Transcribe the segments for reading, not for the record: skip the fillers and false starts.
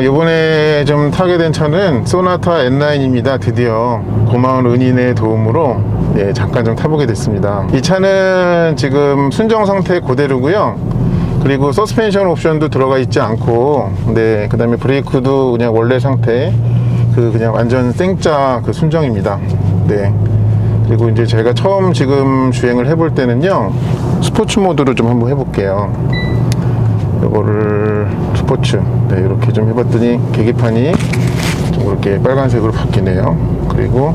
요번에 좀 타게 된 차는 소나타 N9입니다. 드디어 고마운 은인의 도움으로 잠깐 좀 타보게 됐습니다. 이 차는 지금 순정 상태 그대로고요. 그리고 서스펜션 옵션도 들어가 있지 않고, 그 다음에 브레이크도 그냥 원래 상태, 그냥 완전 생짜 순정입니다. 그리고 이제 제가 처음 지금 주행을 해볼 때는요, 스포츠 모드로 좀 한번 해볼게요. 이거를 스포츠 이렇게 좀 해봤더니 계기판이 좀 이렇게 빨간색으로 바뀌네요. 그리고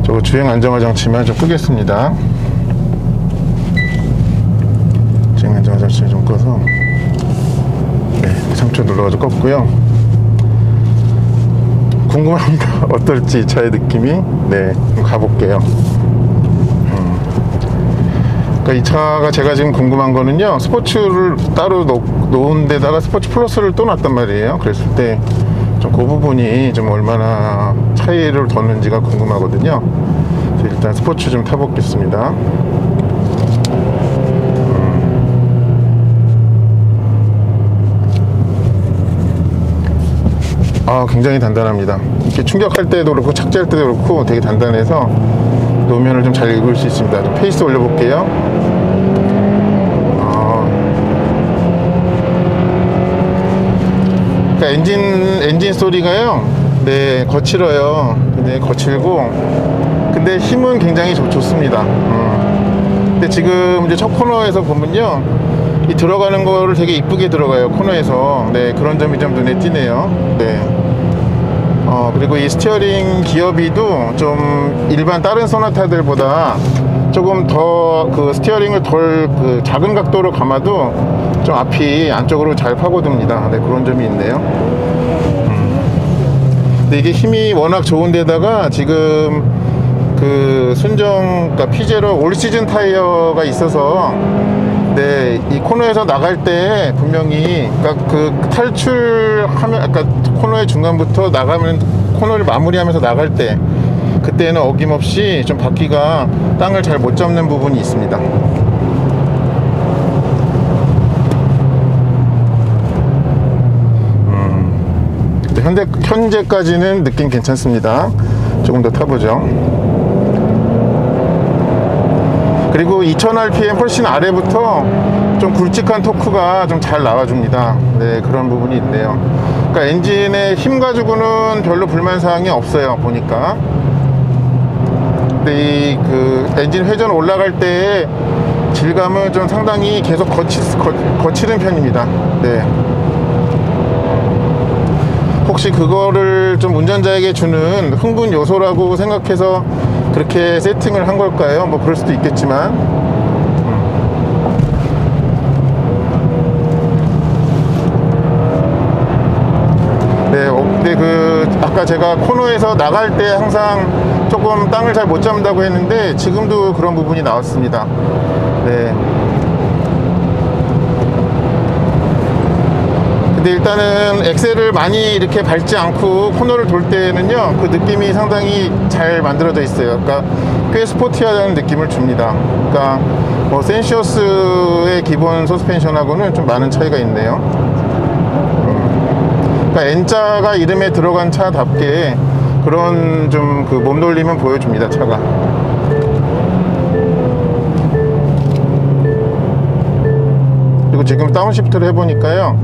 저거 주행 안정화 장치만 좀 끄겠습니다. 주행 안정화 장치 좀 꺼서 상추 눌러가지고 껐고요. 궁금합니다. 어떨지 차의 느낌이. 한번 가볼게요. 이 차가 제가 지금 궁금한 거는요, 스포츠를 따로 놓은 데다가 스포츠 플러스를 또 놨단 말이에요. 그랬을 때 좀 그 부분이 좀 얼마나 차이를 뒀는지가 궁금하거든요. 일단 스포츠 좀 타보겠습니다. 굉장히 단단합니다. 이렇게 충격할 때도 그렇고 착지할 때도 그렇고 되게 단단해서 노면을 좀 잘 읽을 수 있습니다. 좀 페이스 올려볼게요. 그러니까 엔진 소리가요, 거칠어요. 근데 거칠고, 근데 힘은 굉장히 좋습니다. 근데 지금 이제 첫 코너에서 보면요, 이 들어가는 거를 되게 이쁘게 들어가요, 코너에서. 그런 점이 좀 눈에 띄네요. 그리고 이 스티어링 기어비도 좀 일반 다른 소나타들보다 조금 더 스티어링을 덜 작은 각도로 감아도 좀 앞이 안쪽으로 잘 파고듭니다. 그런 점이 있네요. 근데 이게 힘이 워낙 좋은데다가 지금 순정, 그러니까 피제로 올 시즌 타이어가 있어서, 이 코너에서 나갈 때 분명히, 그러니까 탈출하면, 그러니까 코너의 중간부터 나가면, 코너를 마무리하면서 나갈 때, 그때는 어김없이 좀 바퀴가 땅을 잘 못 잡는 부분이 있습니다. 현재까지는 느낌 괜찮습니다. 조금 더 타보죠. 그리고 2000rpm 훨씬 아래부터 좀 굵직한 토크가 좀 잘 나와줍니다. 그런 부분이 있네요. 그러니까 엔진의 힘 가지고는 별로 불만사항이 없어요, 보니까. 근데 이 엔진 회전 올라갈 때의 질감은 좀 상당히 계속 거치는 편입니다. 혹시 그거를 좀 운전자에게 주는 흥분 요소라고 생각해서 그렇게 세팅을 한 걸까요? 뭐 그럴 수도 있겠지만, 근데 아까 제가 코너에서 나갈 때 항상 조금 땅을 잘 못 잡는다고 했는데 지금도 그런 부분이 나왔습니다. 근데 일단은 엑셀을 많이 이렇게 밟지 않고 코너를 돌 때는요, 그 느낌이 상당히 잘 만들어져 있어요. 그러니까 꽤 스포티하다는 느낌을 줍니다. 그러니까 뭐 센시어스의 기본 서스펜션하고는 좀 많은 차이가 있네요. 그러니까 N자가 이름에 들어간 차답게 그런 좀 몸놀림은 보여줍니다, 차가. 그리고 지금 다운시프트를 해보니까요,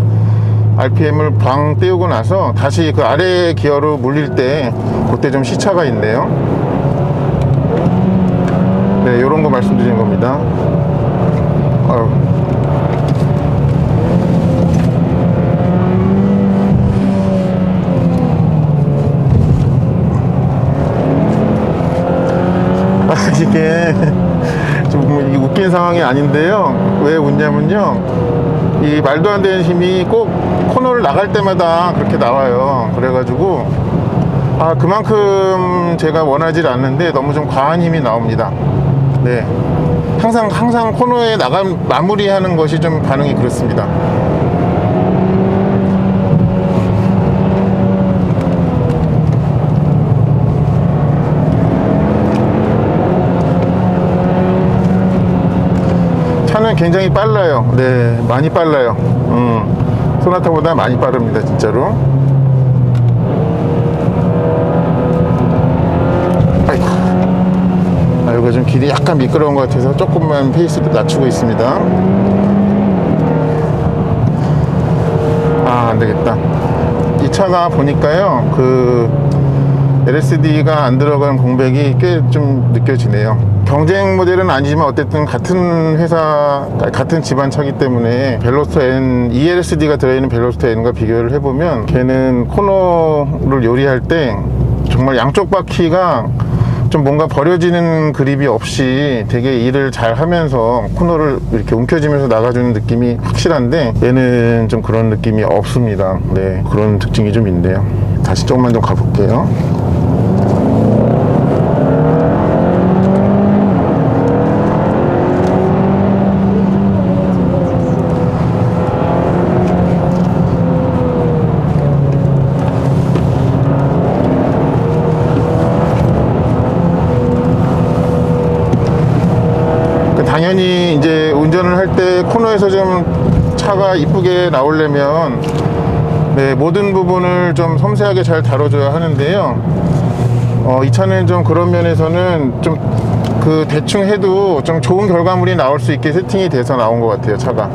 RPM을 방 떼우고 나서 다시 아래 기어로 물릴 때 그때 좀 시차가 있네요. 요런 거 말씀드린 겁니다. 이게 좀 웃긴 상황이 아닌데요. 왜 웃냐면요, 이 말도 안 되는 힘이 꼭 코너를 나갈 때마다 그렇게 나와요. 그래가지고 그만큼 제가 원하지 않는데 너무 좀 과한 힘이 나옵니다. 항상 코너에 마무리하는 것이 좀 반응이 그렇습니다. 차는 굉장히 빨라요. 많이 빨라요. 소나타보다 많이 빠릅니다, 진짜로. 아이고. 여기가 좀 길이 약간 미끄러운 것 같아서 조금만 페이스를 낮추고 있습니다. 안 되겠다. 이 차가 보니까요, LSD가 안 들어간 공백이 꽤 좀 느껴지네요. 경쟁 모델은 아니지만 어쨌든 같은 회사, 같은 집안 차기 때문에 벨로스터 N, ELSD가 들어있는 벨로스터 N과 비교를 해보면 걔는 코너를 요리할 때 정말 양쪽 바퀴가 좀 뭔가 버려지는 그립이 없이 되게 일을 잘 하면서 코너를 이렇게 움켜쥐면서 나가주는 느낌이 확실한데, 얘는 좀 그런 느낌이 없습니다. 네, 그런 특징이 좀 있네요. 다시 조금만 좀 가볼게요. 당연히 이제 운전을 할 때 코너에서 좀 차가 이쁘게 나오려면 네, 모든 부분을 좀 섬세하게 잘 다뤄줘야 하는데요. 이 차는 좀 그런 면에서는 좀 대충 해도 좀 좋은 결과물이 나올 수 있게 세팅이 돼서 나온 것 같아요, 차가.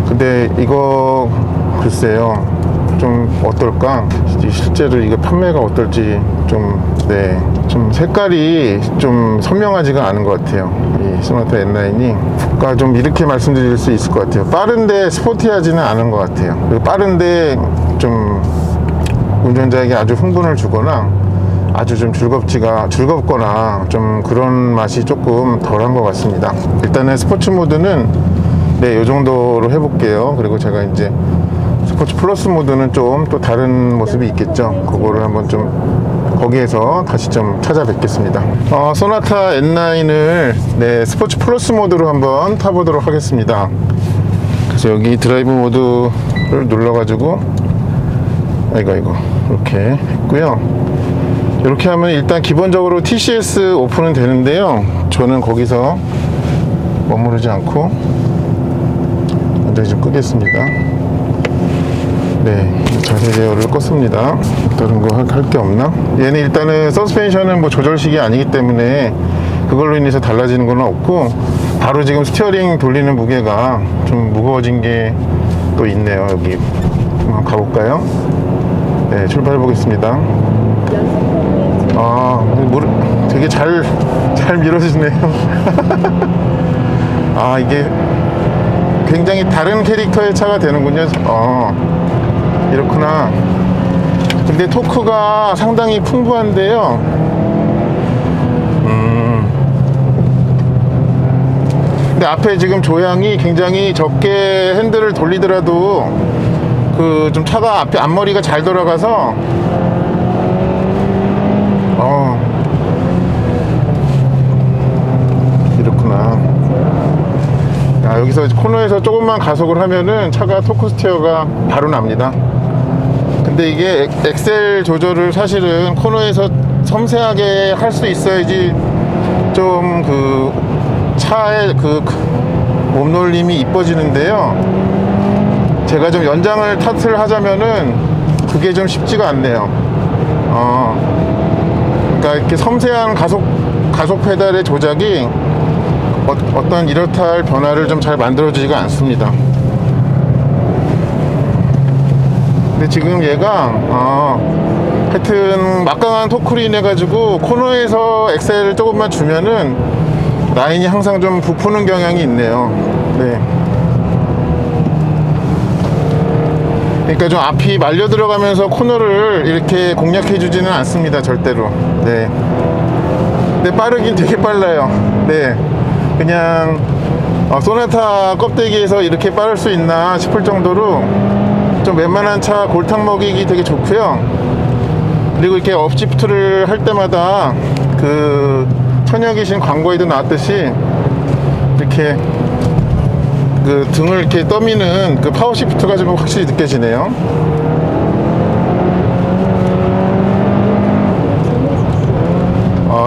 근데 이거 글쎄요, 좀 어떨까? 실제로 이거 판매가 어떨지 좀 색깔이 좀 선명하지가 않은 것 같아요. 이 소나타 N9이 그러니까 좀 이렇게 말씀드릴 수 있을 것 같아요. 빠른데 스포티하지는 않은 것 같아요. 그리고 빠른데 좀 운전자에게 아주 흥분을 주거나 아주 좀 즐겁거나 좀 그런 맛이 조금 덜한 것 같습니다. 일단은 스포츠 모드는 네, 요 정도로 해볼게요. 그리고 제가 이제 스포츠 플러스 모드는 좀 또 다른 모습이 있겠죠. 그거를 한번 좀 거기에서 다시 좀 찾아뵙겠습니다. 소나타 N9을 네, 스포츠 플러스 모드로 한번 타보도록 하겠습니다. 그래서 여기 드라이브 모드를 눌러가지고 아이고 이렇게 했고요. 이렇게 하면 일단 기본적으로 TCS 오픈은 되는데요, 저는 거기서 머무르지 않고 완전히 좀 끄겠습니다. 네, 자세 제어를 껐습니다. 다른 거 할 게 없나? 얘는 일단은 서스펜션은 뭐 조절식이 아니기 때문에 그걸로 인해서 달라지는 건 없고, 바로 지금 스티어링 돌리는 무게가 좀 무거워진 게 또 있네요. 여기 한번 가볼까요? 네, 출발해 보겠습니다. 되게 잘 밀어주네요. 이게 굉장히 다른 캐릭터의 차가 되는군요. 이렇구나. 근데 토크가 상당히 풍부한데요. 근데 앞에 지금 조향이 굉장히 적게 핸들을 돌리더라도 좀 차가 앞에 앞머리가 잘 돌아가서 이렇구나. 여기서 코너에서 조금만 가속을 하면은 차가 토크 스티어가 바로 납니다. 근데 이게 엑셀 조절을 사실은 코너에서 섬세하게 할 수 있어야지 좀 차의 몸놀림이 이뻐지는데요. 제가 좀 연장을 탓을 하자면은 그게 좀 쉽지가 않네요. 그러니까 이렇게 섬세한 가속 페달의 조작이 어떤 이렇다 할 변화를 좀 잘 만들어주지가 않습니다. 근데 지금 얘가 하여튼 막강한 토크로 인해 가지고 코너에서 엑셀을 조금만 주면은 라인이 항상 좀 부푸는 경향이 있네요. 네. 그러니까 좀 앞이 말려 들어가면서 코너를 이렇게 공략해 주지는 않습니다, 절대로. 네. 근데 빠르긴 되게 빨라요. 네. 그냥 소나타 껍데기에서 이렇게 빠를 수 있나 싶을 정도로 좀 웬만한 차 골탕 먹이기 되게 좋고요. 그리고 이렇게 업시프트를 할 때마다 천여귀신 광고에도 나왔듯이 이렇게 등을 이렇게 떠미는 파워시프트가 좀 확실히 느껴지네요.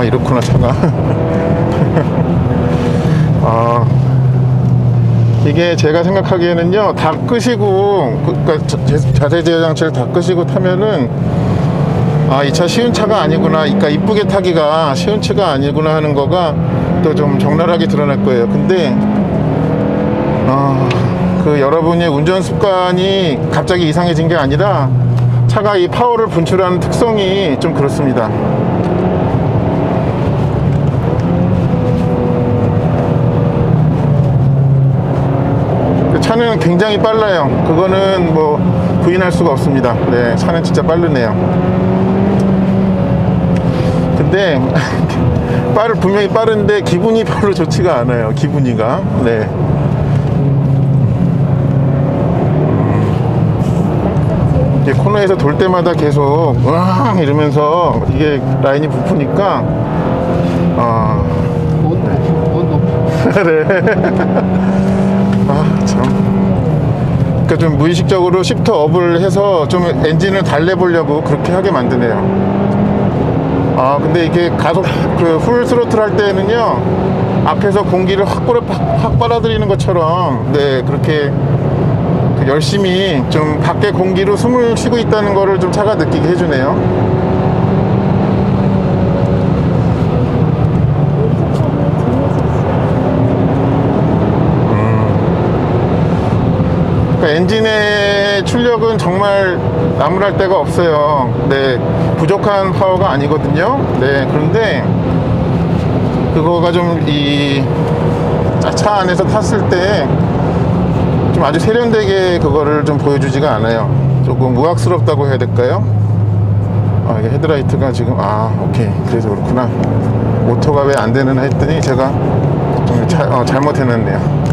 이렇구나, 차가. 이게 제가 생각하기에는요, 다 끄시고, 그러니까 자세 제어 장치를 다 끄시고 타면은, 아, 이 차 쉬운 차가 아니구나, 그러니까 이쁘게 타기가 쉬운 차가 아니구나 하는 거가 또 좀 적나라하게 드러날 거예요. 근데 그 여러분의 운전 습관이 갑자기 이상해진 게 아니라 차가 이 파워를 분출하는 특성이 좀 그렇습니다. 차는 굉장히 빨라요. 그거는 뭐 부인할 수가 없습니다. 네, 차는 진짜 빠르네요. 근데 분명히 빠른데 기분이 별로 좋지가 않아요. 기분이가. 네. 이게 코너에서 돌 때마다 계속 으앙 이러면서 이게 라인이 부푸니까 네. 그러니까 좀 무의식적으로 시프트 업을 해서 좀 엔진을 달래보려고 그렇게 하게 만드네요. 근데 이게 가속 풀 스로틀 할 때는요, 앞에서 공기를 확 빨아들이는 것처럼, 네, 그렇게 열심히 좀 밖에 공기로 숨을 쉬고 있다는 거를 좀 차가 느끼게 해주네요. 엔진의 출력은 정말 나무랄 데가 없어요. 네, 부족한 파워가 아니거든요. 네, 그런데 그거가 좀 이 차 안에서 탔을 때 좀 아주 세련되게 그거를 좀 보여주지가 않아요. 조금 우악스럽다고 해야 될까요? 이게 헤드라이트가 지금 오케이, 그래서 그렇구나. 오토가 왜 안 되는 했더니 제가 좀 잘못해놨네요.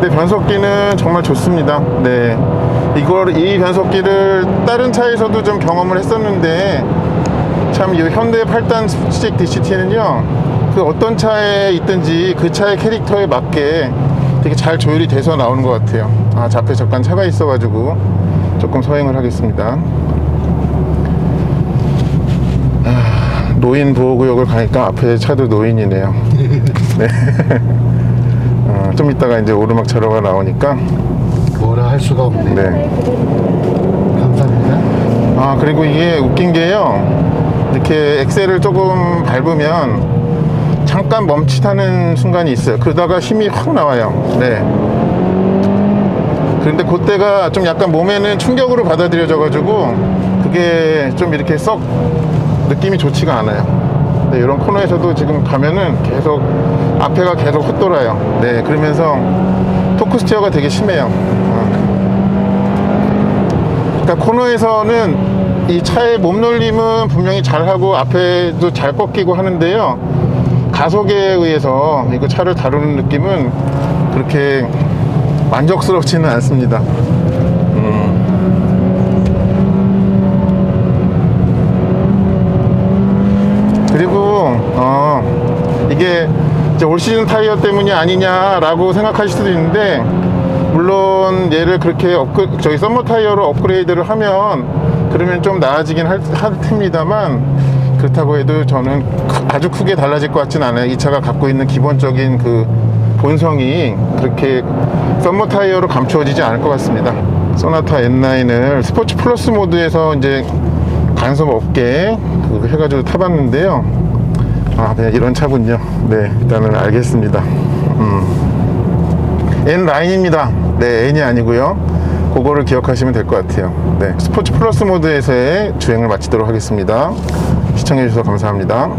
근데 변속기는 정말 좋습니다. 네, 이 변속기를 다른 차에서도 좀 경험을 했었는데, 참 이 현대 8단 스틱 DCT는요, 그 어떤 차에 있든지 그 차의 캐릭터에 맞게 되게 잘 조율이 돼서 나오는 것 같아요. 앞에 잠깐 차가 있어가지고 조금 서행을 하겠습니다. 노인 보호구역을 가니까 앞에 차도 노인이네요. 네. 좀 이따가 이제 오르막 차로가 나오니까 뭐라 할 수가 없네. 네. 감사합니다. 그리고 이게 웃긴 게요, 이렇게 엑셀을 조금 밟으면 잠깐 멈칫하는 순간이 있어요. 그러다가 힘이 확 나와요. 네. 그런데 그때가 좀 약간 몸에는 충격으로 받아들여져 가지고 그게 좀 이렇게 썩 느낌이 좋지가 않아요. 네, 이런 코너에서도 지금 가면은 계속 앞에가 계속 헛돌아요. 네, 그러면서 토크 스티어가 되게 심해요. 그러니까 코너에서는 이 차의 몸놀림은 분명히 잘하고 앞에도 잘 꺾이고 하는데요, 가속에 의해서 이거 차를 다루는 느낌은 그렇게 만족스럽지는 않습니다. 그리고 이게 이제 올 시즌 타이어 때문이 아니냐라고 생각하실 수도 있는데, 물론 얘를 그렇게 저희 썸머 타이어로 업그레이드를 하면 그러면 좀 나아지긴 할 텐입니다만, 그렇다고 해도 저는 아주 크게 달라질 것 같진 않아요. 이 차가 갖고 있는 기본적인 그 본성이 그렇게 썸머 타이어로 감추어지지 않을 것 같습니다. 소나타 N9을 스포츠 플러스 모드에서 이제 간섭 없게 해가지고 타봤는데요. 네, 이런 차군요. 네, 일단은 알겠습니다. N9입니다. 네, N이 아니고요. 그거를 기억하시면 될 것 같아요. 네, 스포츠 플러스 모드에서의 주행을 마치도록 하겠습니다. 시청해주셔서 감사합니다.